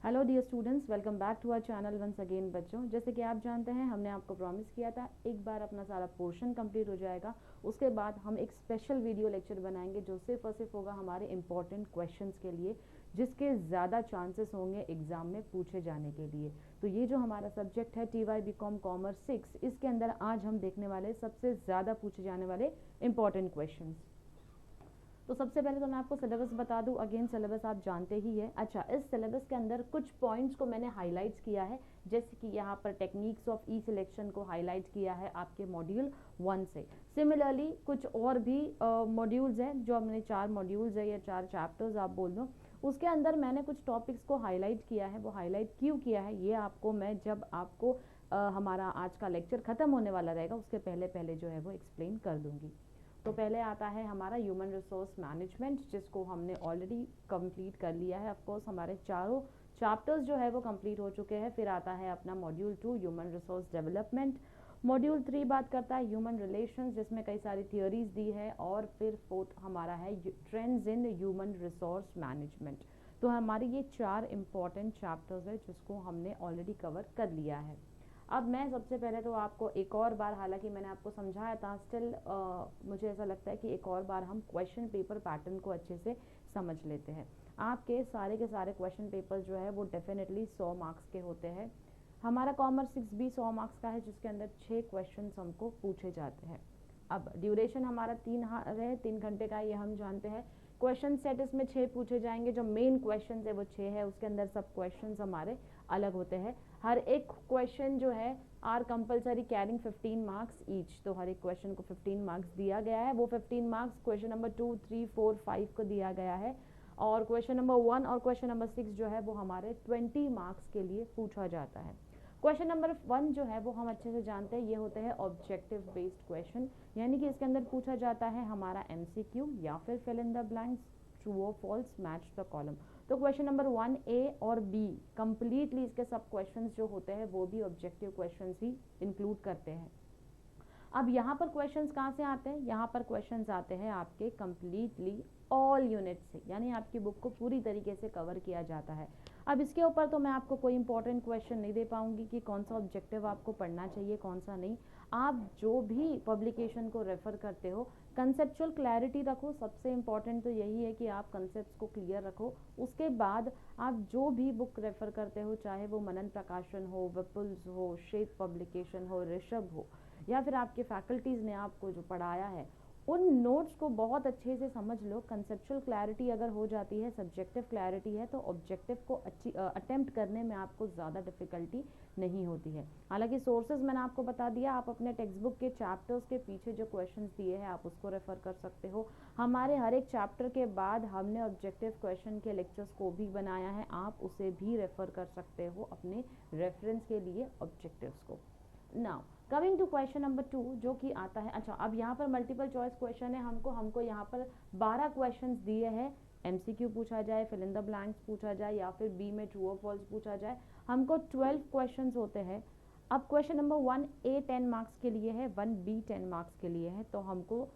Hello dear students, welcome back to our channel once again. बच्चों, जैसे कि आप जानते हैं, हमने आपको प्रॉमिस किया था एक बार अपना सारा पोर्शन कंप्लीट हो जाएगा, उसके बाद हम एक स्पेशल वीडियो लेक्चर बनाएंगे जो सिर्फ और सिर्फ होगा हमारे इंपॉर्टेंट क्वेश्चंस के लिए, जिसके ज़्यादा चांसेस होंगे एग्जाम में पूछे जाने के लिए। तो ये जो हमारा सब्जेक्ट है TY BCom कॉमर्स 6, इसके अंदर आज हम देखने वाले सबसे ज़्यादा पूछे जाने वाले इंपॉर्टेंट क्वेश्चन। तो सबसे पहले तो मैं आपको सिलेबस बता दूं। अगेन सिलेबस आप जानते ही है। अच्छा, इस सिलेबस के अंदर कुछ पॉइंट्स को मैंने हाईलाइट्स किया है, जैसे कि यहाँ पर टेक्निक्स ऑफ ई सिलेक्शन को हाईलाइट किया है आपके मॉड्यूल 1 से। सिमिलरली कुछ और भी मॉड्यूल्स हैं, जो हमने 4 मॉड्यूल्स है या 4 चैप्टर्स आप बोल दो, उसके अंदर मैंने कुछ टॉपिक्स को हाईलाइट किया है। वो हाईलाइट क्यों किया है ये आपको मैं जब आपको हमारा आज का लेक्चर खत्म होने वाला रहेगा उसके पहले पहले जो है वो एक्सप्लेन कर दूंगी। तो पहले आता है हमारा ह्यूमन रिसोर्स मैनेजमेंट, जिसको हमने ऑलरेडी कंप्लीट कर लिया है। ऑफ कोर्स हमारे चारों चैप्टर्स जो है वो कंप्लीट हो चुके हैं। फिर आता है अपना module 2 human resource development. Module 3 बात करता है ह्यूमन रिलेशंस, जिसमें कई सारी थियोरीज दी है। और फिर फोर्थ हमारा है trends in human resource management. तो हमारे ये 4 इंपॉर्टेंट चैप्टर्स है जिसको हमने ऑलरेडी कवर कर लिया है। अब मैं सबसे पहले तो आपको एक और बार, हालांकि मैंने आपको समझाया था, स्टिल मुझे ऐसा लगता है कि एक और बार हम क्वेश्चन पेपर पैटर्न को अच्छे से समझ लेते हैं। आपके सारे क्वेश्चन पेपर जो है वो डेफिनेटली 100 मार्क्स के होते हैं। हमारा कॉमर्स 6 भी 100 मार्क्स का है, जिसके अंदर 6 क्वेश्चन हमको पूछे जाते हैं। अब ड्यूरेशन हमारा 3 घंटे का, ये हम जानते हैं। क्वेश्चन सेट इसमें 6 पूछे जाएंगे। जो मेन क्वेश्चन है वो 6 है, उसके अंदर सब क्वेश्चन हमारे अलग होते हैं। हर एक क्वेश्चन जो है are compulsory carrying 15 marks each. तो हर एक क्वेश्चन को 15 मार्क्स दिया गया है। वो 15 मार्क्स क्वेश्चन नंबर 2, 3, 4, 5 को दिया गया है। और क्वेश्चन नंबर 1 और क्वेश्चन नंबर 6 जो है वो हमारे 20 मार्क्स के लिए पूछा जाता है। क्वेश्चन नंबर 1 जो है वो हम अच्छे से जानते हैं, ये होते हैं ऑब्जेक्टिव बेस्ड क्वेश्चन, यानी कि इसके अंदर पूछा जाता है हमारा MCQ या फिर fill in the blanks, true और फॉल्स, मैच द कॉलम। तो क्वेश्चन नंबर 1A और B कंप्लीटली इसके सब क्वेश्चंस जो होते हैं वो भी ऑब्जेक्टिव क्वेश्चंस ही इंक्लूड करते हैं। अब यहाँ पर क्वेश्चंस कहाँ से आते हैं? यहाँ पर क्वेश्चंस आते हैं आपके कंप्लीटली ऑल यूनिट से, यानी आपकी बुक को पूरी तरीके से कवर किया जाता है। अब इसके ऊपर तो मैं आपको कोई इंपॉर्टेंट क्वेश्चन नहीं दे पाऊंगी कि कौन सा ऑब्जेक्टिव आपको पढ़ना चाहिए कौन सा नहीं। आप जो भी पब्लिकेशन को रेफर करते हो, कंसेप्चुअल क्लैरिटी रखो। सबसे इम्पॉर्टेंट तो यही है कि आप कंसेप्ट को क्लियर रखो। उसके बाद आप जो भी बुक रेफर करते हो, चाहे वो मनन प्रकाशन हो, विपुल्स हो, शेप पब्लिकेशन हो, ऋषभ हो, या फिर आपके फैकल्टीज़ ने आपको जो पढ़ाया है, उन नोट्स को बहुत अच्छे से समझ लो। कंसेप्चुअल क्लैरिटी अगर हो जाती है, सब्जेक्टिव क्लैरिटी है, तो ऑब्जेक्टिव को अच्छी अटेम्प्ट करने में आपको ज़्यादा डिफिकल्टी नहीं होती है। हालांकि सोर्सेज मैंने आपको बता दिया, आप अपने टेक्स्ट बुक के चैप्टर्स के पीछे जो क्वेश्चंस दिए हैं आप उसको रेफर कर सकते हो। हमारे हर एक चैप्टर के बाद हमने ऑब्जेक्टिव क्वेश्चन के लेक्चर्स को भी बनाया है, आप उसे भी रेफर कर सकते हो अपने रेफरेंस के लिए ऑब्जेक्टिव्स को। Now coming to question number 2 जो कि आता है, अच्छा अब यहाँ पर मल्टीपल चॉइस क्वेश्चन है। हमको यहाँ पर 12 क्वेश्चंस दिए हैं। MCQ पूछा जाए, फिल इन द ब्लैंक्स पूछा जाए, या फिर बी में ट्रू और फॉल्स पूछा जाए। हमको 12 क्वेश्चंस होते हैं। अब क्वेश्चन नंबर 1A 10 मार्क्स के लिए है, 1B 10 मार्क्स के लिए है। तो हमको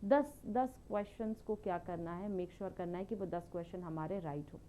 10 क्वेश्चंस को क्या करना है, मेक श्योर करना है कि वो 10 क्वेश्चन हमारे राइट हो।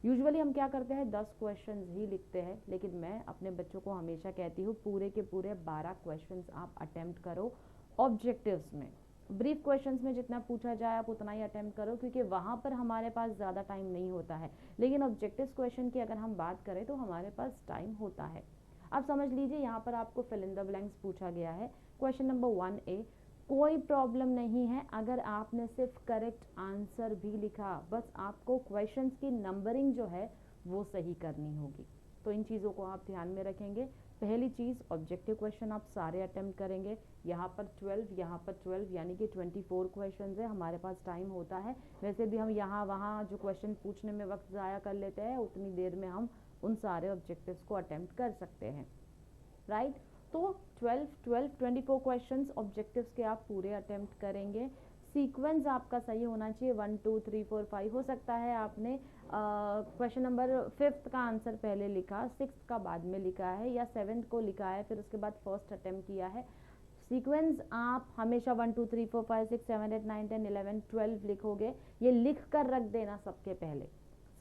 यूजुअली हम क्या करते हैं, 10 क्वेश्चंस ही लिखते हैं, लेकिन मैं अपने बच्चों को हमेशा कहती हूँ पूरे के पूरे 12 क्वेश्चंस आप अटेम्प्ट करो ऑब्जेक्टिव्स में। ब्रीफ क्वेश्चंस में जितना पूछा जाए आप उतना ही अटेम्प्ट करो, क्योंकि वहाँ पर हमारे पास ज़्यादा टाइम नहीं होता है। लेकिन ऑब्जेक्टिव्स क्वेश्चन की अगर हम बात करें तो हमारे पास टाइम होता है। अब समझ लीजिए यहाँ पर आपको फिल इन द ब्लैंक्स पूछा गया है। क्वेश्चन नंबर 1A, कोई प्रॉब्लम नहीं है अगर आपने सिर्फ करेक्ट आंसर भी लिखा, बस आपको क्वेश्चंस की नंबरिंग जो है वो सही करनी होगी। तो इन चीज़ों को आप ध्यान में रखेंगे। पहली चीज़, ऑब्जेक्टिव क्वेश्चन आप सारे अटेम्प्ट करेंगे। यहाँ पर 12, यहाँ पर 12, यानी कि 24 क्वेश्चन है। हमारे पास टाइम होता है, वैसे भी हम यहाँ वहाँ जो क्वेश्चन पूछने में वक्त ज़ाया कर लेते हैं, उतनी देर में हम उन सारे ऑब्जेक्टिव्स को अटेम्प्ट कर सकते हैं, राइट। तो 24 क्वेश्चंस ऑब्जेक्टिव्स के आप पूरे अटेम्प्ट करेंगे। सीक्वेंस आपका सही होना चाहिए, 1 2 3 4 5। हो सकता है आपने क्वेश्चन नंबर 5th का आंसर पहले लिखा, 6th का बाद में लिखा है, या 7th को लिखा है फिर उसके बाद फर्स्ट अटेम्प्ट किया है। सीक्वेंस आप हमेशा 1 2 3 4 5 6 7 8 9 10 11 12 लिखोगे, ये लिख कर रख देना सबके पहले।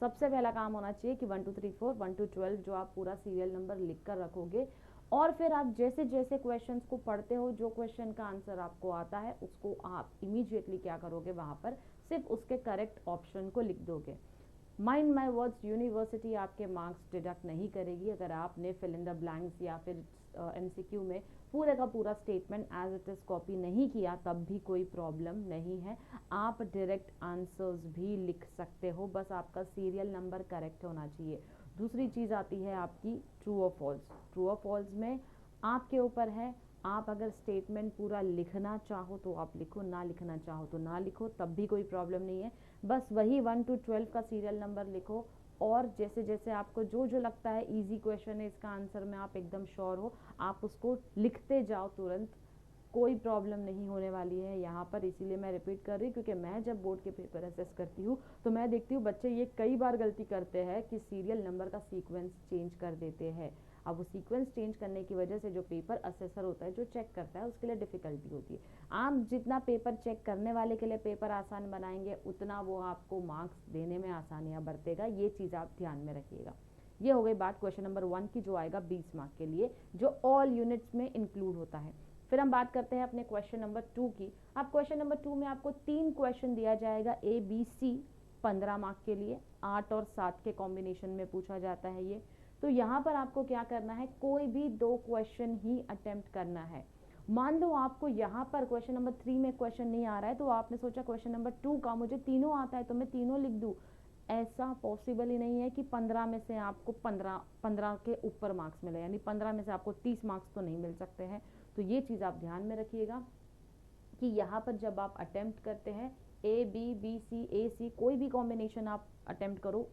सबसे पहला काम होना चाहिए कि 1 2 3 4 1 to 12 जो आप पूरा सीरियल नंबर लिख कर रखोगे, और फिर आप जैसे जैसे क्वेश्चंस को पढ़ते हो, जो क्वेश्चन का आंसर आपको आता है उसको आप इमीडिएटली क्या करोगे, वहां पर सिर्फ उसके करेक्ट ऑप्शन को लिख दोगे। माइंड माई वर्ड्स, यूनिवर्सिटी आपके मार्क्स डिडक्ट नहीं करेगी अगर आपने फिल इन द ब्लैंक्स या फिर एमसीक्यू में पूरे का पूरा statement as it is copy नहीं किया, तब भी कोई प्रॉब्लम नहीं है। आप डायरेक्ट आंसर्स भी लिख सकते हो, बस आपका सीरियल नंबर करेक्ट होना चाहिए। दूसरी चीज़ आती है आपकी ट्रू और फॉल्स। ट्रू और फॉल्स में आपके ऊपर है, आप अगर स्टेटमेंट पूरा लिखना चाहो तो आप लिखो, ना लिखना चाहो तो ना लिखो, तब भी कोई प्रॉब्लम नहीं है। बस वही 1 to 12 का सीरियल नंबर लिखो, और जैसे जैसे आपको जो जो लगता है इजी क्वेश्चन है इसका आंसर में आप एकदम श्योर हो, आप उसको लिखते जाओ तुरंत, कोई प्रॉब्लम नहीं होने वाली है यहाँ पर। इसीलिए मैं रिपीट कर रही हूँ, क्योंकि मैं जब बोर्ड के पेपर असेस करती हूँ तो मैं देखती हूँ बच्चे ये कई बार गलती करते हैं कि सीरियल नंबर का सीक्वेंस चेंज कर देते हैं। अब वो सीक्वेंस चेंज करने की वजह से जो पेपर असेसर होता है, जो चेक करता है, उसके लिए डिफिकल्टी होती है। आप जितना पेपर चेक करने वाले के लिए पेपर आसान बनाएंगे, उतना वो आपको मार्क्स देने में आसानियाँ बरतेगा। ये चीज़ आप ध्यान में रखिएगा। ये हो गई बात क्वेश्चन नंबर 1 की, जो आएगा 20 मार्क के लिए, जो ऑल यूनिट्स में इंक्लूड होता है। फिर हम बात करते हैं अपने क्वेश्चन नंबर 2 की। अब क्वेश्चन नंबर 2 में आपको 3 क्वेश्चन दिया जाएगा, ए बी सी, 15 मार्क के लिए, 8 और 7 के कॉम्बिनेशन में पूछा जाता है ये। तो यहाँ पर आपको क्या करना है, कोई भी 2 क्वेश्चन ही अटेम्प्ट करना है। मान लो आपको यहाँ पर क्वेश्चन नंबर 3 में क्वेश्चन नहीं आ रहा है, तो आपने सोचा क्वेश्चन नंबर 2 का मुझे तीनों आता है तो मैं तीनों लिख दूँ। ऐसा पॉसिबल ही नहीं है कि 15 में से आपको 15 के ऊपर मार्क्स मिले, यानी 15 में से आपको 30 मार्क्स तो नहीं मिल सकते हैं। तो ये चीज़ आप ध्यान में रखिएगा कि यहाँ पर जब आप अटेम्प्ट करते हैं, ए बी बी सी ए सी, कोई भी कॉम्बिनेशन आप अटेम्प्ट करो,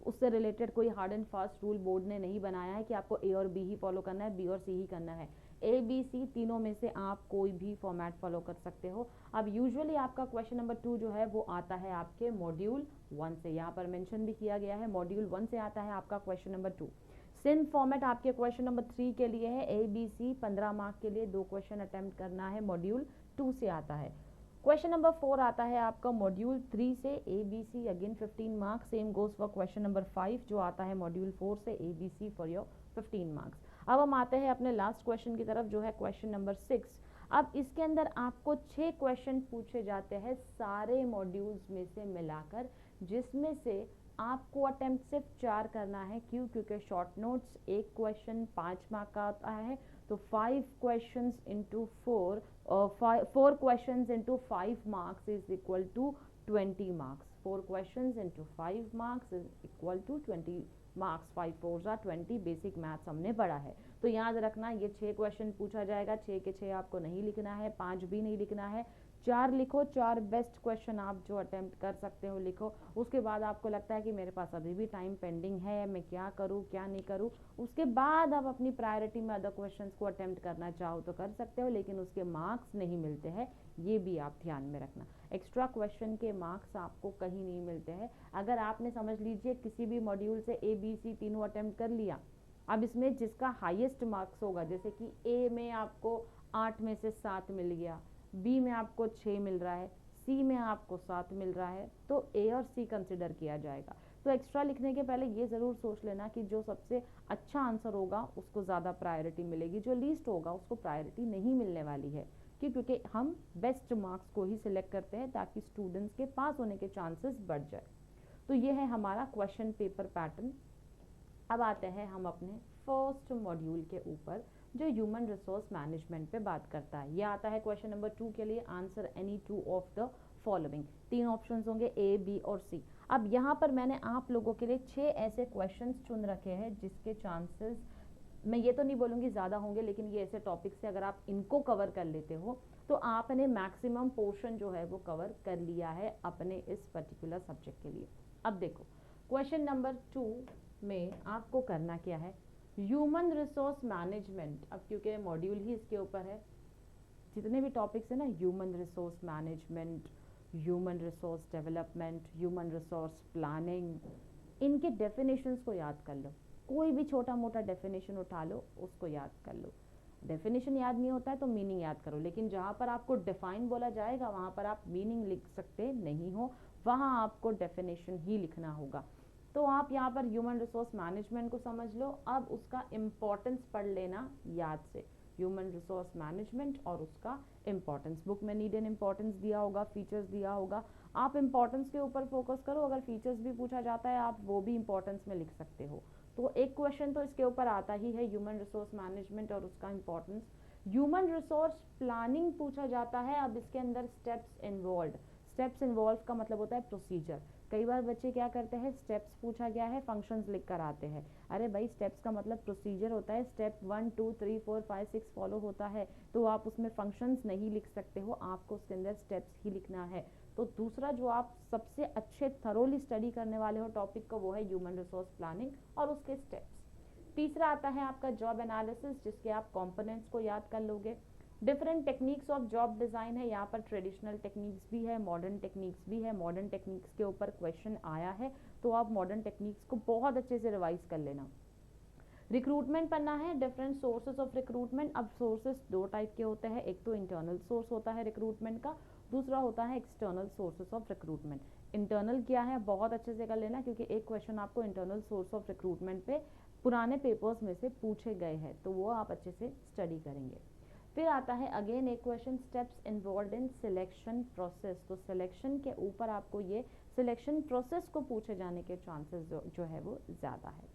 उससे रिलेटेड कोई hard and fast rule board ने नहीं बनाया है कि आपको ए और बी ही फॉलो करना है, बी और सी ही करना है। ए बी सी तीनों में से आप कोई भी फॉर्मेट फॉलो कर सकते हो। अब यूजुअली आपका क्वेश्चन नंबर 2 जो है वो आता है आपके मॉड्यूल 1 से, यहाँ पर मेंशन भी किया गया है, मॉड्यूल 1 से आता है आपका क्वेश्चन नंबर 2। सेम फॉर्मेट आपके क्वेश्चन नंबर 3 के लिए है, ए बी सी 15 मार्क के लिए 2 क्वेश्चन अटेम्प्ट करना है, मॉड्यूल 2 से आता है। क्वेश्चन नंबर 4 आता है आपका मॉड्यूल 3 से, A B C again 15 marks, same goes for question number 5 जो आता है मॉड्यूल 4 से, A B C for your 15 marks. अब हम आते हैं अपने लास्ट क्वेश्चन की तरफ, जो है क्वेश्चन नंबर 6। अब इसके अंदर आपको 6 क्वेश्चन पूछे जाते हैं सारे मॉड्यूल्स में से मिलाकर, जिसमें से आपको अटेम्प्ट सिर्फ 4 करना है। क्यों? क्योंकि शॉर्ट नोट्स एक क्वेश्चन 5 मार्क का आता है, तो 5 questions into 4 4 questions into 5 marks is equal to 20 marks. 4 questions into 5 marks is equal to 20 marks. 5 4 20, basic maths हमने पढ़ा है। तो याद रखना, ये 6 क्वेश्चन पूछा जाएगा, 6 के 6 आपको नहीं लिखना है, 5 भी नहीं लिखना है, 4 लिखो। 4 बेस्ट क्वेश्चन आप जो अटेम्प्ट कर सकते हो लिखो। उसके बाद आपको लगता है कि मेरे पास अभी भी टाइम पेंडिंग है, मैं क्या करूँ क्या नहीं करूँ, उसके बाद आप अपनी प्रायोरिटी में अदर क्वेश्चंस को अटेम्प्ट करना चाहो तो कर सकते हो, लेकिन उसके मार्क्स नहीं मिलते हैं, ये भी आप ध्यान में रखना। एक्स्ट्रा क्वेश्चन के मार्क्स आपको कहीं नहीं मिलते हैं। अगर आपने समझ लीजिए किसी भी मॉड्यूल से ए बी सी तीनों अटेम्प्ट कर लिया, अब इसमें जिसका हाईएस्ट मार्क्स होगा, जैसे कि ए में आपको 8 में से 7 मिल गया, बी में आपको 6 मिल रहा है, सी में आपको 7 मिल रहा है, तो ए और सी कंसिडर किया जाएगा। तो एक्स्ट्रा लिखने के पहले ये ज़रूर सोच लेना कि जो सबसे अच्छा आंसर होगा उसको ज़्यादा प्रायोरिटी मिलेगी, जो लीस्ट होगा उसको प्रायोरिटी नहीं मिलने वाली है। क्योंकि हम बेस्ट मार्क्स को ही सिलेक्ट करते हैं ताकि स्टूडेंट्स के पास होने के चांसेस बढ़ जाए। तो ये है हमारा क्वेश्चन पेपर पैटर्न। अब आते हैं हम अपने फर्स्ट मॉड्यूल के ऊपर, जो ह्यूमन रिसोर्स मैनेजमेंट पे बात करता है। ये आता है क्वेश्चन नंबर 2 के लिए, answer any 2 of the following. 3 options होंगे, ए बी और सी। अब यहाँ पर मैंने आप लोगों के लिए 6 ऐसे क्वेश्चंस चुन रखे हैं जिसके चांसेस, मैं ये तो नहीं बोलूँगी ज़्यादा होंगे, लेकिन ये ऐसे टॉपिक से अगर आप इनको कवर कर लेते हो तो आपने मैक्सिमम पोर्शन जो है वो कवर कर लिया है अपने इस पर्टिकुलर सब्जेक्ट के लिए। अब देखो क्वेश्चन नंबर 2 में आपको करना क्या है, ह्यूमन रिसोर्स मैनेजमेंट। अब क्योंकि मॉड्यूल ही इसके ऊपर है, जितने भी टॉपिक्स है ना, human resource management, human resource development, human resource planning, इनके डेफिनेशंस को याद कर लो। कोई भी छोटा मोटा डेफिनेशन उठा लो, उसको याद कर लो। डेफिनेशन याद नहीं होता है तो मीनिंग याद करो, लेकिन जहाँ पर आपको डिफाइन बोला जाएगा वहाँ पर आप मीनिंग लिख सकते नहीं हो, वहाँ आपको डेफिनेशन ही लिखना होगा। तो आप यहाँ पर ह्यूमन रिसोर्स मैनेजमेंट को समझ लो, अब उसका इम्पोर्टेंस पढ़ लेना याद से, ह्यूमन रिसोर्स मैनेजमेंट और उसका इम्पोर्टेंस। बुक में नीड एंड इम्पोर्टेंस दिया होगा, फीचर्स दिया होगा, आप इम्पोर्टेंस के ऊपर फोकस करो, अगर फीचर्स भी पूछा जाता है आप वो भी इम्पोर्टेंस में लिख सकते हो। तो एक क्वेश्चन तो इसके ऊपर आता ही है, ह्यूमन रिसोर्स मैनेजमेंट और उसका इम्पोर्टेंस। ह्यूमन रिसोर्स प्लानिंग पूछा जाता है, अब इसके अंदर स्टेप्स इन्वॉल्व। स्टेप्स इन्वॉल्व का मतलब होता है प्रोसीजर। कई बार बच्चे क्या करते हैं, स्टेप्स पूछा गया है फंक्शंस लिख कर आते हैं, अरे भाई स्टेप्स का मतलब प्रोसीजर होता है, स्टेप 1 2 3 4 5 6 फॉलो होता है, तो आप उसमें फंक्शंस नहीं लिख सकते हो, आपको उसके अंदर स्टेप्स ही लिखना है। तो दूसरा जो आप सबसे अच्छे थरोली स्टडी करने वाले हो टॉपिक को, वो है ह्यूमन रिसोर्स प्लानिंग और उसके स्टेप्स। तीसरा आता है आपका जॉब एनालिसिस, जिसके आप कंपोनेंट्स को याद कर लोगे। Different techniques of job design है, यहाँ पर ट्रेडिशनल टेक्निक्स भी है, मॉडर्न टेक्निक्स भी है। मॉडर्न टेक्निक्स के ऊपर क्वेश्चन आया है, तो आप मॉडर्न टेक्निक्स को बहुत अच्छे से रिवाइज कर लेना। रिक्रूटमेंट पढ़ना है, डिफरेंट सोर्सेज ऑफ रिक्रूटमेंट। अब सोर्सेज दो टाइप के होते हैं, एक तो इंटरनल सोर्स होता है रिक्रूटमेंट का, दूसरा होता है external sources of recruitment. Internal क्या है बहुत अच्छे से कर लेना, क्योंकि एक क्वेश्चन आपको इंटरनल सोर्स ऑफ रिक्रूटमेंट पे पुराने पेपर्स में से पूछे गए हैं, तो वो आप अच्छे से स्टडी करेंगे। फिर आता है अगेन एक question, steps involve in selection process. तो सिलेक्शन के ऊपर आपको ये सिलेक्शन प्रोसेस को पूछे जाने के चांसेस जो है वो ज़्यादा है।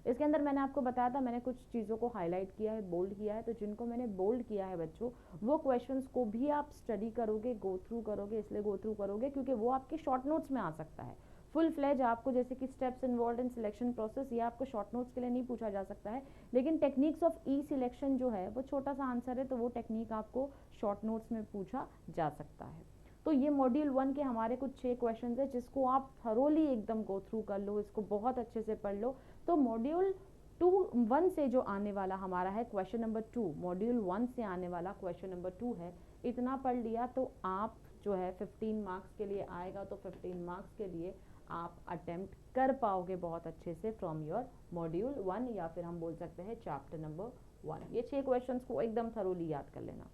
इसके अंदर मैंने आपको बताया था, मैंने कुछ चीज़ों को हाईलाइट किया है, बोल्ड किया है, तो जिनको मैंने बोल्ड किया है बच्चों, वो क्वेश्चंस को भी आप स्टडी करोगे, गो थ्रू करोगे। इसलिए गो थ्रू करोगे क्योंकि वो आपके शॉर्ट नोट्स में आ सकता है। फुल फ्लेज आपको जैसे कि steps involve in selection process, ये आपको शॉर्ट नोट्स के लिए नहीं पूछा जा सकता है, लेकिन टेक्निक्स ऑफ ई सिलेक्शन जो है वो छोटा सा आंसर है, तो वो टेक्निक आपको शॉर्ट नोट्स में पूछा जा सकता है। तो ये मॉड्यूल 1 के हमारे कुछ 6 क्वेश्चन है, जिसको आप थरोली एकदम गो थ्रू कर लो, इसको बहुत अच्छे से पढ़ लो। तो मॉड्यूल 1 से जो आने वाला हमारा है क्वेश्चन नंबर 2, मॉड्यूल 1 से आने वाला क्वेश्चन नंबर 2 है, इतना पढ़ लिया तो आप जो है 15 मार्क्स के लिए आएगा, तो 15 मार्क्स के लिए आप अटेम्प्ट कर पाओगे बहुत अच्छे से फ्रॉम योर मॉड्यूल 1, या फिर हम बोल सकते हैं चैप्टर नंबर 1। ये 6 क्वेश्चंस को एकदम थरोली याद कर लेना।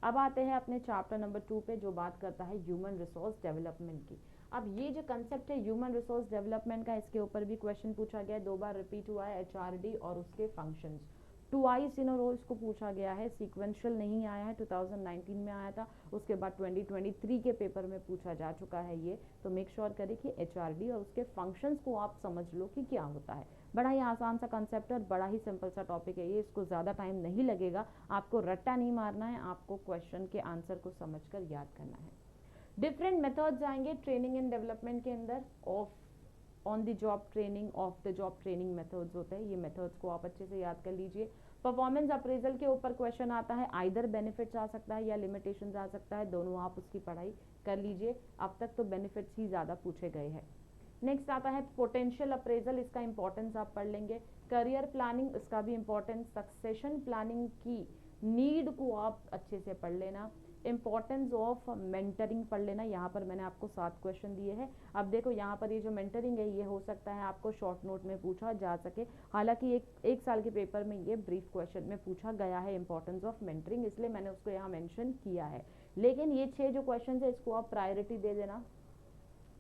अब आते हैं अपने चैप्टर नंबर 2 पे, जो बात करता है ह्यूमन रिसोर्स डेवलपमेंट की। अब ये जो कंसेप्ट है ह्यूमन रिसोर्स डेवलपमेंट का, इसके ऊपर भी क्वेश्चन पूछा गया है, 2 बार रिपीट हुआ है, HRD और उसके फंक्शंस। ट्वाइस इन रो इसको पूछा गया है, सीक्वेंशियल नहीं आया है, 2019 में आया था, उसके बाद 2023 के पेपर में पूछा जा चुका है ये। तो मेक श्योर करें कि HRD और उसके फंक्शंस को आप समझ लो कि क्या होता है। बड़ा ही आसान सा कंसेप्ट है और बड़ा ही सिंपल सा टॉपिक है ये, इसको ज़्यादा टाइम नहीं लगेगा, आपको रट्टा नहीं मारना है, आपको क्वेश्चन के आंसर को समझकर याद करना है। डिफरेंट मेथड्स आएंगे ट्रेनिंग एंड डेवलपमेंट के अंदर, of on the job training, of the job training methods होते हैं, ये मेथड्स को आप अच्छे से याद कर लीजिए। परफॉर्मेंस अप्रेजल के ऊपर क्वेश्चन आता है, आइदर बेनिफिट्स आ सकता है या लिमिटेशंस आ सकता है, दोनों आप उसकी पढ़ाई कर लीजिए। अब तक तो बेनिफिट्स ही ज़्यादा पूछे गए हैं। नेक्स्ट आता है पोटेंशियल अप्रेजल, इसका इंपॉर्टेंस आप पढ़ लेंगे। करियर प्लानिंग, इसका भी इंपॉर्टेंस। सक्सेशन प्लानिंग की नीड को आप अच्छे से पढ़ लेना। इंपॉर्टेंस ऑफ मेंटरिंग पढ़ लेना, यहाँ पर मैंने आपको 7 क्वेश्चन दिए हैं। अब देखो यहाँ पर ये जो मेंटरिंग है, ये हो सकता है आपको शॉर्ट नोट में पूछा जा सके, हालांकि एक साल के पेपर में ये ब्रीफ क्वेश्चन में पूछा गया है इंपॉर्टेंस ऑफ मेंटरिंग, इसलिए मैंने उसको यहाँ मेंशन किया है। लेकिन ये 6 जो क्वेश्चन है, इसको आप प्रायोरिटी दे देना।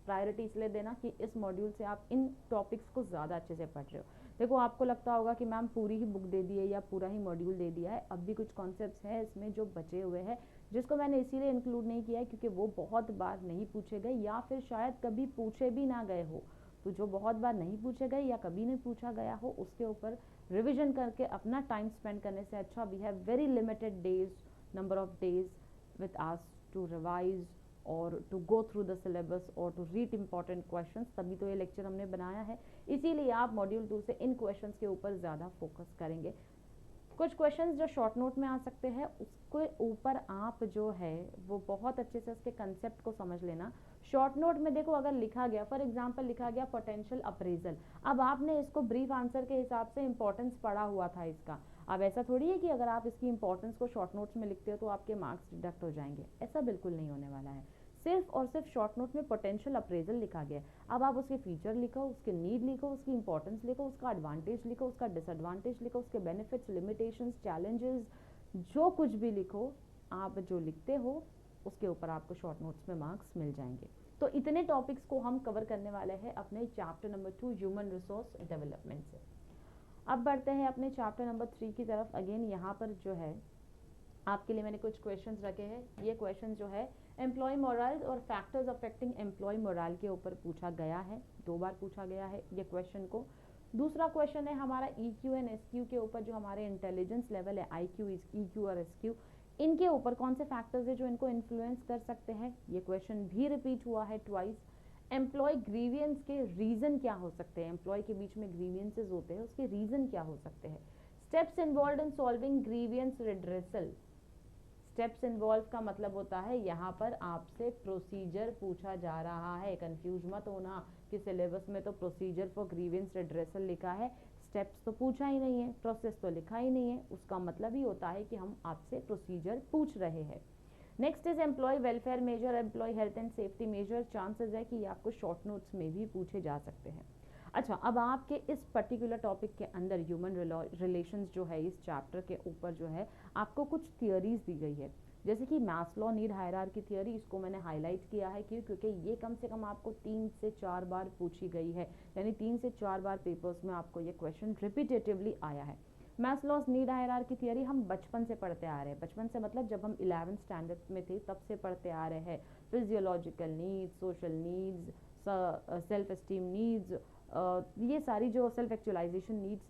प्रायोरिटी इसलिए देना कि इस मॉड्यूल से आप इन टॉपिक्स को ज़्यादा अच्छे से पढ़ रहे हो। देखो आपको लगता होगा कि मैम पूरी ही बुक दे दी है या पूरा ही मॉड्यूल दे दिया है, अब भी कुछ कॉन्सेप्ट्स हैं इसमें जो बचे हुए हैं, जिसको मैंने इसीलिए इंक्लूड नहीं किया है क्योंकि वो बहुत बार नहीं पूछे गए या फिर शायद कभी पूछे भी ना गए हो। तो जो बहुत बार नहीं पूछे गए या कभी नहीं पूछा गया हो, उसके ऊपर रिविजन करके अपना टाइम स्पेंड करने से अच्छा, we have very limited days, number of days with us to revise और to go through the syllabus और टू रीड इंपॉर्टेंट क्वेश्चंस, तभी तो ये लेक्चर हमने बनाया है। इसीलिए आप मॉड्यूल 2 से इन क्वेश्चंस के ऊपर ज़्यादा फोकस करेंगे। कुछ क्वेश्चंस जो शॉर्ट नोट में आ सकते हैं, उसके ऊपर आप जो है वो बहुत अच्छे से उसके कंसेप्ट को समझ लेना। शॉर्ट नोट में देखो अगर लिखा गया, फॉर एग्जांपल लिखा गया पोटेंशियल अप्रेजल, अब आपने इसको ब्रीफ आंसर के हिसाब से इंपॉर्टेंस पढ़ा हुआ था इसका। अब ऐसा थोड़ी है कि अगर आप इसकी इंपॉर्टेंस को शॉर्ट नोट्स में लिखते हो तो आपके मार्क्स डिडक्ट हो जाएंगे, ऐसा बिल्कुल नहीं होने वाला है। सिर्फ और सिर्फ शॉर्ट नोट में पोटेंशियल अप्रेजल लिखा गया, अब आप उसके फीचर लिखो, उसके नीड लिखो, उसकी इंपॉर्टेंस लिखो, उसका एडवांटेज लिखो, उसका डिसएडवांटेज लिखो, उसके बेनिफिट्स, लिमिटेशंस, चैलेंजेस, जो कुछ भी लिखो, आप जो लिखते हो उसके ऊपर आपको शॉर्ट नोट्स में मार्क्स मिल जाएंगे। तो इतने टॉपिक्स को हम कवर करने वाले हैं अपने chapter number 2 human resource development से। अब बढ़ते हैं अपने चैप्टर नंबर 3 की तरफ। अगेन यहाँ पर जो है आपके लिए मैंने कुछ क्वेश्चंस रखे हैं। ये क्वेश्चन जो है एम्प्लॉय मोरल और फैक्टर्स अफेक्टिंग एम्प्लॉय मोरल के ऊपर पूछा गया है, 2 बार पूछा गया है ये क्वेश्चन को। दूसरा क्वेश्चन है हमारा EQ एंड SQ के ऊपर, जो हमारे इंटेलिजेंस लेवल है IQ, EQ और SQ, इनके ऊपर कौन से फैक्टर्स है जो इनको इन्फ्लुएंस कर सकते हैं। ये क्वेश्चन भी रिपीट हुआ है ट्वाइस। एम्प्लॉय ग्रीवियंस के रीजन क्या हो सकते हैं, एम्प्लॉय के बीच में ग्रीवियंसेस होते हैं उसके रीजन क्या हो सकते हैं। Steps involve in solving grievance redressal. Steps involve का मतलब होता है यहाँ पर आपसे प्रोसीजर पूछा जा रहा है। कंफ्यूज मत होना कि सिलेबस में तो प्रोसीजर फॉर ग्रीवियंस रिड्रेसल लिखा है, स्टेप्स तो पूछा ही नहीं है, प्रोसेस तो लिखा ही नहीं है। उसका मतलब ही होता है कि हम आपसे प्रोसीजर पूछ रहे हैं। Next is employee welfare measure, employee health and safety measure. Chances है कि ये आपको शॉर्ट नोट्स में भी पूछे जा सकते हैं। अच्छा, अब आपके इस पर्टिकुलर टॉपिक के अंदर ह्यूमन रिलेशंस जो है, इस चैप्टर के ऊपर जो है आपको कुछ थियरीज दी गई है, जैसे कि मैस्लो नीड हायरार्की थियरी। इसको मैंने हाईलाइट किया है क्योंकि ये कम से कम आपको 3 से 4 बार पूछी गई है, यानी 3 से 4 बार पेपर्स में आपको ये क्वेश्चन रिपीटेटिवली आया है। मैस्लोस नीड हायरार्की थियरी हम बचपन से पढ़ते आ रहे हैं, बचपन से मतलब जब हम 11th स्टैंडर्ड में थे तब से पढ़ते आ रहे हैं। Physiological needs, social needs, self esteem needs, ये सारी जो self actualisation needs,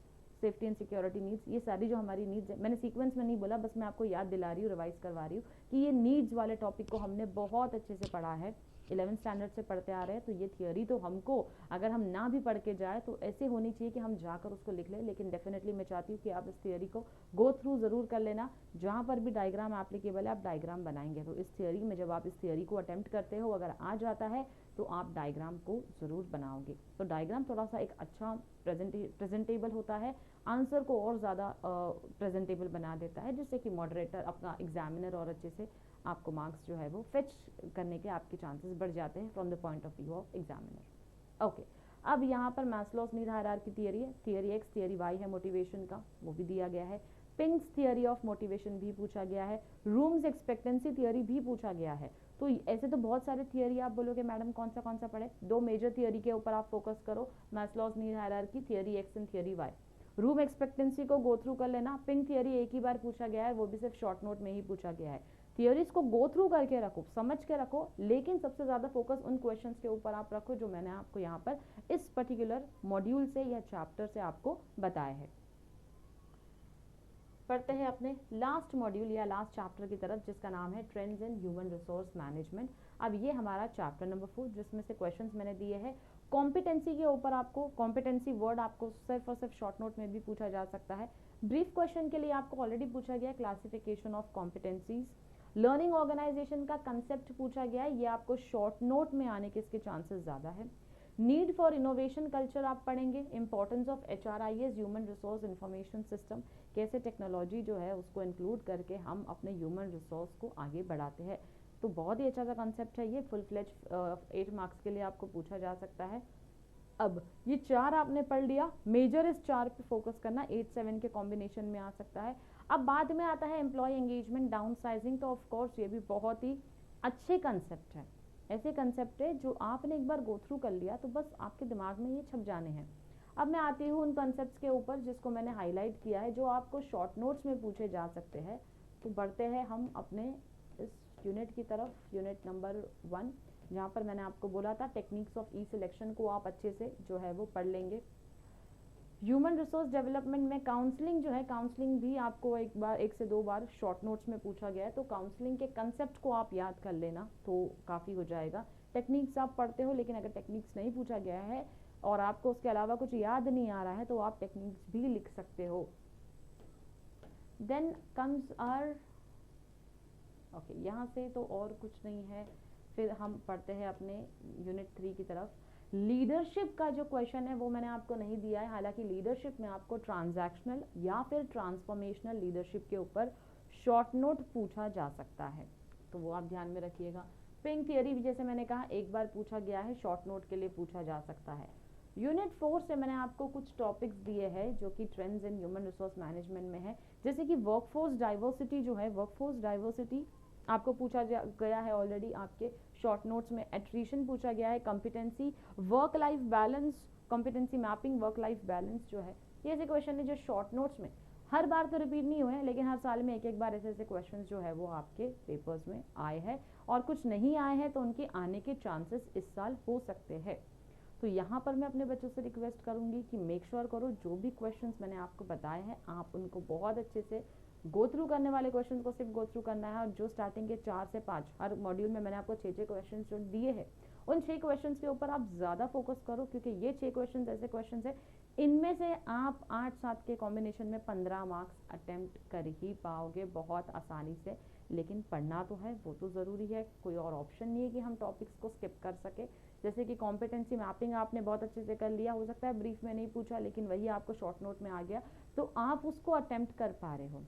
safety and security needs, ये सारी जो हमारी नीड्स है, मैंने सीक्वेंस में नहीं बोला, बस मैं आपको याद दिला रही हूँ, रिवाइज करवा रही हूँ कि ये नीड्स वाले टॉपिक को हमने बहुत अच्छे से पढ़ा है, 11th स्टैंडर्ड से पढ़ते आ रहे हैं। तो ये थियोरी तो हमको अगर हम ना भी पढ़ के जाए तो ऐसे होनी चाहिए कि हम जाकर उसको लिख लें, लेकिन डेफिनेटली मैं चाहती हूँ कि आप इस थियोरी को गो थ्रू ज़रूर कर लेना। जहाँ पर भी डायग्राम एप्लीकेबल है आप डायग्राम बनाएंगे, तो इस थियोरी में जब आप इस थियोरी को अटेम्प्ट करते हो, अगर आ जाता है तो आप डायग्राम को ज़रूर बनाओगे। तो डायग्राम थोड़ा सा एक अच्छा प्रेजेंटेबल होता है, आंसर को और ज़्यादा प्रेजेंटेबल बना देता है, जिससे कि मॉडरेटर, अपना एग्जामिनर और अच्छे से आपको मार्क्स जो है वो फेच करने के आपके चांसेस बढ़ जाते हैं from the point of view of examiner. Okay, अब यहाँ पर मैस्लोस नीड हायरार्की थियरी है, थियरी X, थियरी Y है मोटिवेशन का, वो भी दिया गया है। पिंक्स थियरी ऑफ मोटिवेशन भी पूछा गया है। रूम्स एक्सपेक्टेंसी थियरी भी पूछा गया है। तो ऐसे तो बहुत सारे थियरी आप बोलोगे मैडम कौन सा पढ़े, 2 मेजर थियरी के ऊपर आप फोकस करो, Maslow's need hierarchy, theory X and theory Y। Vroom expectancy को गो थ्रू कर लेना। पिंक थियरी एक ही बार पूछा गया है, वो भी सिर्फ शॉर्ट नोट में ही पूछा गया है। थियरीज को गो थ्रू करके रखो, समझ के रखो, लेकिन सबसे ज़्यादा फोकस उन क्वेश्चंस के ऊपर आप रखो जो मैंने आपको यहाँ पर इस पर्टिकुलर मॉड्यूल से या चैप्टर से आपको बताया है। पढ़ते हैं अपने लास्ट मॉड्यूल या लास्ट चैप्टर की तरफ, जिसका नाम है trends in human resource management. अब ये हमारा चैप्टर नंबर 4, जिसमें से क्वेश्चंस मैंने दिए हैं कॉम्पिटेंसी के ऊपर। आपको कॉम्पिटेंसी वर्ड आपको सिर्फ और सिर्फ शॉर्ट नोट में भी पूछा जा सकता है। ब्रीफ क्वेश्चन के लिए आपको ऑलरेडी पूछा गया classification of competencies. Learning organisation का कंसेप्ट पूछा गया है, ये आपको शॉर्ट नोट में आने के इसके चांसेस ज़्यादा है। नीड फॉर इनोवेशन कल्चर आप पढ़ेंगे। Importance of HRIS, human resource information system, कैसे टेक्नोलॉजी जो है उसको इंक्लूड करके हम अपने ह्यूमन रिसोर्स को आगे बढ़ाते हैं। तो बहुत ही अच्छा सा कंसेप्ट है ये, फुल फ्लेज 8 मार्क्स के लिए आपको पूछा जा सकता है। अब ये 4 आपने पढ़ लिया, मेजर इस 4 पे फोकस करना, 8-7 के कॉम्बिनेशन में आ सकता है। अब बाद में आता है एम्प्लॉय एंगेजमेंट, डाउन साइजिंग, तो ऑफ कोर्स ये भी बहुत ही अच्छे कंसेप्ट है। ऐसे कंसेप्ट है जो आपने एक बार गो थ्रू कर लिया तो बस आपके दिमाग में ये छप जाने हैं। अब मैं आती हूँ उन कंसेप्ट्स के ऊपर जिसको मैंने हाईलाइट किया है, जो आपको शॉर्ट नोट्स में पूछे जा सकते हैं। तो बढ़ते हैं हम अपने इस यूनिट की तरफ, यूनिट नंबर 1, जहाँ पर मैंने आपको बोला था टेक्निक्स ऑफ ई सिलेक्शन को आप अच्छे से जो है वो पढ़ लेंगे। ह्यूमन रिसोर्स डेवलपमेंट में काउंसलिंग जो है, काउंसलिंग भी आपको एक से दो बार शॉर्ट नोट्स में पूछा गया है, तो काउंसलिंग के कंसेप्ट को आप याद कर लेना तो काफ़ी हो जाएगा। टेक्निक्स आप पढ़ते हो, लेकिन अगर टेक्निक्स नहीं पूछा गया है और आपको उसके अलावा कुछ याद नहीं आ रहा है तो आप टेक्निक्स भी लिख सकते हो। देन कम्स आर ओके, यहाँ से तो और कुछ नहीं है। फिर हम पढ़ते हैं अपने यूनिट 3 की तरफ। लीडरशिप का जो क्वेश्चन है वो मैंने आपको नहीं दिया है, हालांकि लीडरशिप में आपको ट्रांजैक्शनल या फिर ट्रांसफॉर्मेशनल लीडरशिप के ऊपर शॉर्ट नोट पूछा जा सकता है, तो वो आप ध्यान में रखिएगा। पिंक थियरी भी जैसे मैंने कहा एक बार पूछा गया है, शॉर्ट नोट के लिए पूछा जा सकता है। यूनिट 4 से मैंने आपको कुछ टॉपिक्स दिए हैं जो कि trends in human resource management में है, जैसे कि वर्कफोर्स डाइवर्सिटी जो है, वर्कफोर्स डाइवर्सिटी आपको पूछा गया है ऑलरेडी आपके शॉर्ट नोट्स में एट्रीशन पूछा गया है, competency work life balance, competency mapping work life balance जो है, ये ऐसे क्वेश्चन है जो शॉर्ट नोट्स में हर बार तो रिपीट नहीं हुए हैं, लेकिन हर साल में एक एक बार ऐसे ऐसे क्वेश्चन जो है वो आपके पेपर्स में आए हैं, और कुछ नहीं आए हैं तो उनके आने के चांसेस इस साल हो सकते हैं। तो यहाँ पर मैं अपने बच्चों से रिक्वेस्ट करूँगी कि मेक श्योर करो जो भी क्वेश्चंस मैंने आपको बताए हैं आप उनको बहुत अच्छे से गो थ्रू करने वाले क्वेश्चन को सिर्फ गो थ्रू करना है, और जो स्टार्टिंग के 4 से 5 हर मॉड्यूल में मैंने आपको 6 क्वेश्चन जो दिए हैं उन 6 क्वेश्चन के ऊपर आप ज़्यादा फोकस करो, क्योंकि ये 6 क्वेश्चन ऐसे क्वेश्चन है इनमें से आप 8-7 के कॉम्बिनेशन में 15 मार्क्स अटेम्प्ट कर ही पाओगे बहुत आसानी से। लेकिन पढ़ना तो है, वो तो ज़रूरी है, कोई और ऑप्शन नहीं है कि हम टॉपिक्स को स्किप कर सके। जैसे कि कॉम्पिटेंसी मैपिंग आपने बहुत अच्छे से कर लिया, हो सकता है ब्रीफ में नहीं पूछा लेकिन वही आपको शॉर्ट नोट में आ गया, तो आप उसको अटेम्प्ट कर पा रहे हो,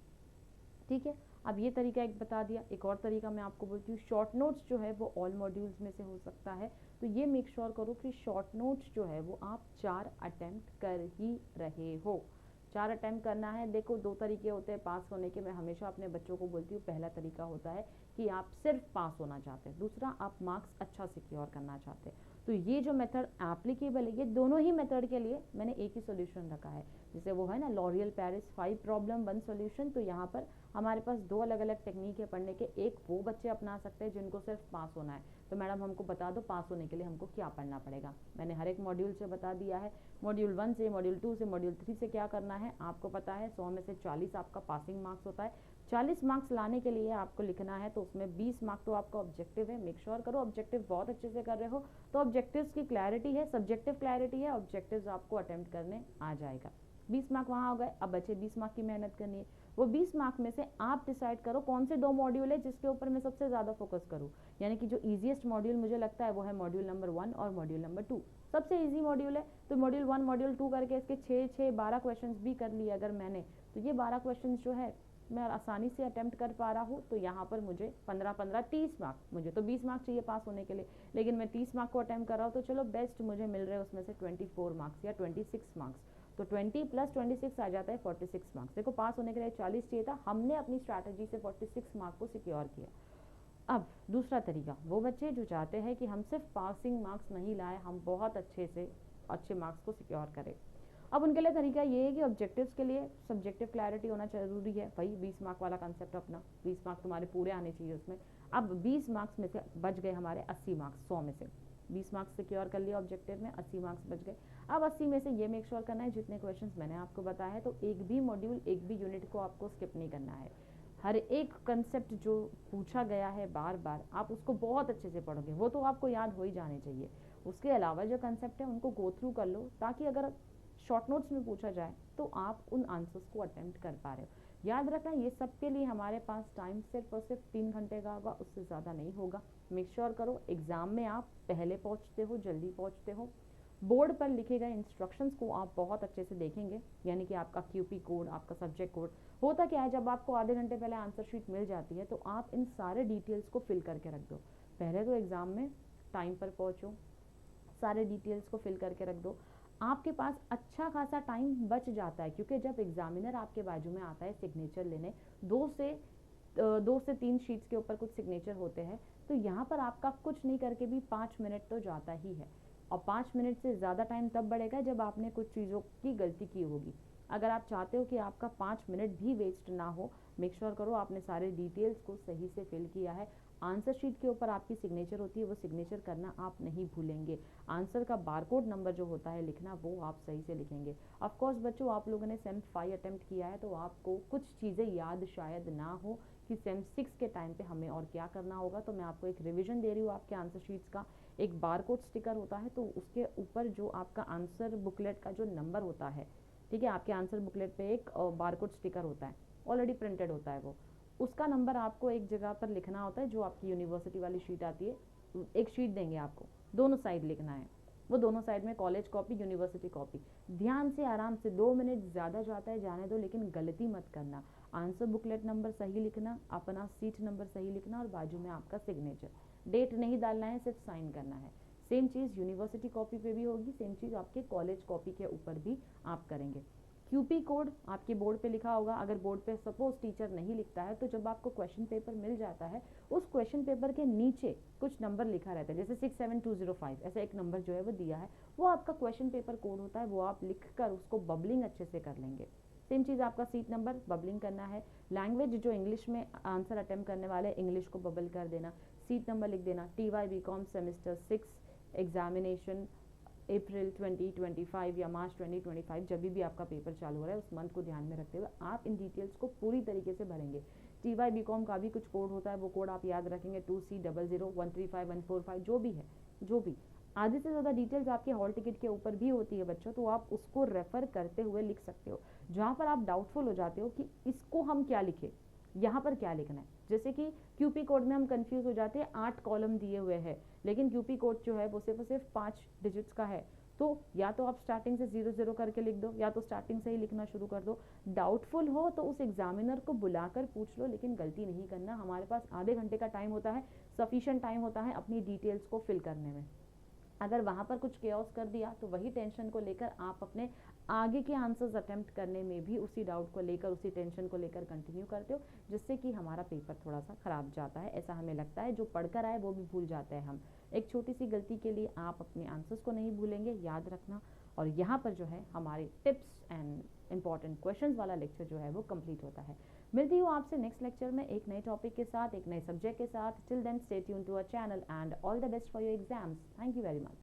ठीक है। अब ये तरीका एक बता दिया, एक और तरीका मैं आपको बोलती हूँ, शॉर्ट नोट्स जो है वो ऑल मॉड्यूल्स में से हो सकता है, तो ये मेक श्योर करो कि शॉर्ट नोट्स जो है वो आप 4 अटेम्प्ट कर ही रहे हो। 4 अटेम्प्ट करना है। देखो 2 तरीके होते हैं पास होने के, मैं हमेशा अपने बच्चों को बोलती हूँ, पहला तरीका होता है कि आप सिर्फ पास होना चाहते हैं, दूसरा आप मार्क्स अच्छा सिक्योर करना चाहते हैं। तो ये जो मेथड एप्लीकेबल है, ये दोनों ही मेथड के लिए मैंने एक ही सोल्यूशन रखा है, जैसे वो है ना लॉरियल पेरिस 5 प्रॉब्लम 1 सोल्यूशन, तो यहाँ पर हमारे पास 2 अलग अलग टेक्निक है पढ़ने के। एक वो बच्चे अपना सकते हैं जिनको सिर्फ पास होना है, तो मैडम हमको बता दो पास होने के लिए हमको क्या पढ़ना पड़ेगा। मैंने हर एक मॉड्यूल से बता दिया है, मॉड्यूल 1 से, मॉड्यूल 2 से, मॉड्यूल 3 से क्या करना है आपको पता है। 100 में से 40 आपका पासिंग मार्क्स होता है, 40 मार्क्स लाने के लिए आपको लिखना है, तो उसमें 20 मार्क्स तो आपका ऑब्जेक्टिव है। मेक श्योर करो ऑब्जेक्टिव बहुत अच्छे से कर रहे हो, तो ऑब्जेक्टिव्स की क्लैरिटी है, सब्जेक्टिव क्लैरिटी है, ऑब्जेक्टिव्स आपको अटेम्प्ट करने आ जाएगा। 20 मार्क वहाँ हो गए, अब बचे 20 मार्क की मेहनत करनी है। वो 20 मार्क में से आप डिसाइड करो कौन से 2 मॉड्यूल है जिसके ऊपर मैं सबसे ज़्यादा फोकस करूँ, यानी कि जो ईजीएस्ट मॉड्यूल मुझे लगता है वो है मॉड्यूल नंबर 1 और मॉड्यूल नंबर 2, सबसे ईजी मॉड्यूल है। तो मॉड्यूल 1 मॉड्यूल 2 करके इसके 6-6-12 क्वेश्चन भी कर लिए अगर मैंने, तो ये 12 क्वेश्चन जो है मैं आसानी से अटेम्प्ट कर पा रहा हूँ। तो यहाँ पर मुझे 15-15 30 मार्क, मुझे तो 20 मार्क चाहिए पास होने के लिए, लेकिन मैं 30 मार्क को अटेम्प्ट कर रहा हूँ, तो चलो बेस्ट मुझे मिल रहे हैं उसमें से 24 मार्क्स या 26 मार्क्स, तो 20 + 26 आ जाता है 46 मार्क्स। देखो पास होने के लिए 40 चाहिए था, हमने अपनी स्ट्रैटेजी से 46 मार्क को सिक्योर किया। अब दूसरा तरीका, वो बच्चे जो चाहते हैं कि हम सिर्फ पासिंग मार्क्स नहीं लाए, हम बहुत अच्छे से अच्छे मार्क्स को सिक्योर करें। अब उनके लिए तरीका ये है कि ऑब्जेक्टिव्स के लिए सब्जेक्टिव क्लैरिटी होना जरूरी है, वही 20 मार्क वाला कंसेप्ट अपना, 20 मार्क तुम्हारे पूरे आने चाहिए उसमें। अब 20 मार्क्स में से बच गए हमारे 80 मार्क्स, 100 में से 20 मार्क्स सिक्योर कर लिया ऑब्जेक्टिव में, 80 मार्क्स बच गए। अब 80 में से ये मेक श्योर करना है जितने क्वेश्चंस मैंने आपको बताया है, तो एक भी मॉड्यूल एक भी यूनिट को आपको स्किप नहीं करना है। हर एक कंसेप्ट जो पूछा गया है बार बार आप उसको बहुत अच्छे से पढ़ोगे, वो तो आपको याद हो ही जाने चाहिए। उसके अलावा जो कंसेप्ट है उनको गो थ्रू कर लो, ताकि अगर शॉर्ट नोट्स में पूछा जाए तो आप उन आंसर्स को अटेम्प्ट कर पा रहे हो। याद रखना ये सब के लिए हमारे पास टाइम सिर्फ और सिर्फ 3 घंटे का होगा, उससे ज़्यादा नहीं होगा। मेक श्योर करो एग्ज़ाम में आप पहले पहुँचते हो, जल्दी पहुँचते हो। बोर्ड पर लिखे गए इंस्ट्रक्शंस को आप बहुत अच्छे से देखेंगे, यानी कि आपका क्यूपी कोड, आपका सब्जेक्ट कोड। होता क्या है, जब आपको आधे घंटे पहले आंसर शीट मिल जाती है तो आप इन सारे डिटेल्स को फिल करके रख दो। पहले तो एग्ज़ाम में टाइम पर पहुँचो, सारे डिटेल्स को फिल करके रख दो, आपके पास अच्छा खासा टाइम बच जाता है। क्योंकि जब एग्जामिनर आपके बाजू में आता है सिग्नेचर लेने, 2 से 3 शीट्स के ऊपर कुछ सिग्नेचर होते हैं, तो यहाँ पर आपका कुछ नहीं करके भी 5 मिनट तो जाता ही है। और 5 मिनट से ज़्यादा टाइम तब बढ़ेगा जब आपने कुछ चीज़ों की गलती की होगी। अगर आप चाहते हो कि आपका 5 मिनट भी वेस्ट ना हो, मेक श्योर करो आपने सारे डिटेल्स को सही से फिल किया है। आंसर शीट के ऊपर आपकी सिग्नेचर होती है, वो सिग्नेचर करना आप नहीं भूलेंगे। आंसर का बारकोड नंबर जो होता है लिखना, वो आप सही से लिखेंगे। ऑफ कोर्स बच्चों, आप लोगों ने सेम 5 अटेम्प्ट किया है, तो आपको कुछ चीज़ें याद शायद ना हो कि सेम 6 के टाइम पे हमें और क्या करना होगा, तो मैं आपको एक रिविजन दे रही हूँ आपके आंसर शीट्स का। एक बारकोड स्टिकर होता है, तो उसके ऊपर जो आपका आंसर बुकलेट का जो नंबर होता है, ठीक है, आपके आंसर बुकलेट पे एक बारकोड स्टिकर होता है, ऑलरेडी प्रिंटेड होता है वो, उसका नंबर आपको एक जगह पर लिखना होता है। जो आपकी यूनिवर्सिटी वाली शीट आती है, एक शीट देंगे आपको, दोनों साइड लिखना है, वो दोनों साइड में कॉलेज कॉपी, यूनिवर्सिटी कॉपी। ध्यान से आराम से, 2 मिनट ज़्यादा जाता है जाने दो, लेकिन गलती मत करना। आंसर बुकलेट नंबर सही लिखना, अपना सीट नंबर सही लिखना, और बाजू में आपका सिग्नेचर, डेट नहीं डालना है, सिर्फ साइन करना है। सेम चीज़ यूनिवर्सिटी कॉपी पे भी होगी, सेम चीज़ आपके कॉलेज कॉपी के ऊपर भी आप करेंगे। क्यूपी कोड आपके बोर्ड पे लिखा होगा। अगर बोर्ड पे सपोज टीचर नहीं लिखता है तो जब आपको क्वेश्चन पेपर मिल जाता है उस क्वेश्चन पेपर के नीचे कुछ नंबर लिखा रहता है, जैसे 67205 ऐसा एक नंबर जो है वो दिया है, वो आपका क्वेश्चन पेपर कोड होता है। वो आप लिख कर उसको बबलिंग अच्छे से कर लेंगे। सेम चीज़ आपका सीट नंबर बबलिंग करना है। लैंग्वेज जो इंग्लिश में आंसर अटेम्प्ट करने वाले इंग्लिश को बबल कर देना, सीट नंबर लिख देना। TY BCom सेमेस्टर 6 एग्जामिनेशन अप्रैल 2025 या मार्च 2025, जब भी आपका पेपर चालू हो रहा है उस मंथ को ध्यान में रखते हुए आप इन डिटेल्स को पूरी तरीके से भरेंगे। TY BCom का भी कुछ कोड होता है, वो कोड आप याद रखेंगे 2C00135145, जो भी है, जो भी आधे से ज़्यादा डिटेल्स आपके हॉल टिकट के ऊपर भी होती है बच्चों, तो आप उसको रेफर करते हुए लिख सकते हो। जहाँ पर आप डाउटफुल हो जाते हो कि इसको हम क्या लिखें, यहाँ पर क्या लिखना है, जैसे कि क्यूपी कोड में हम कंफ्यूज हो जाते हैं, 8 कॉलम दिए हुए हैं लेकिन क्यूपी कोड जो है वो सिर्फ 5 डिजिट्स का है, तो या तो आप स्टार्टिंग से 00 करके लिख दो या तो स्टार्टिंग से ही लिखना शुरू कर दो। डाउटफुल हो तो उस एग्जामिनर को बुलाकर पूछ लो, लेकिन गलती नहीं करना। हमारे पास आधे घंटे का टाइम होता है, सफिशिएंट टाइम होता है अपनी डिटेल्स को फिल करने में। अगर वहाँ पर कुछ केओस कर दिया तो वही टेंशन को लेकर आप अपने आगे के आंसर्स अटेम्प्ट करने में भी उसी डाउट को लेकर, उसी टेंशन को लेकर कंटिन्यू करते हो, जिससे कि हमारा पेपर थोड़ा सा ख़राब जाता है, ऐसा हमें लगता है। जो पढ़कर आए वो भी भूल जाते हैं हम। एक छोटी सी गलती के लिए आप अपने आंसर्स को नहीं भूलेंगे, याद रखना। और यहाँ पर जो है हमारे टिप्स एंड इंपॉर्टेंट क्वेश्चंस वाला लेक्चर जो है वो कंप्लीट होता है। मिलती हूँ आपसे नेक्स्ट लेक्चर में एक नए टॉपिक के साथ, एक नए सब्जेक्ट के साथ। Till then stay tuned to our channel and all the best for your exams. Thank you very much.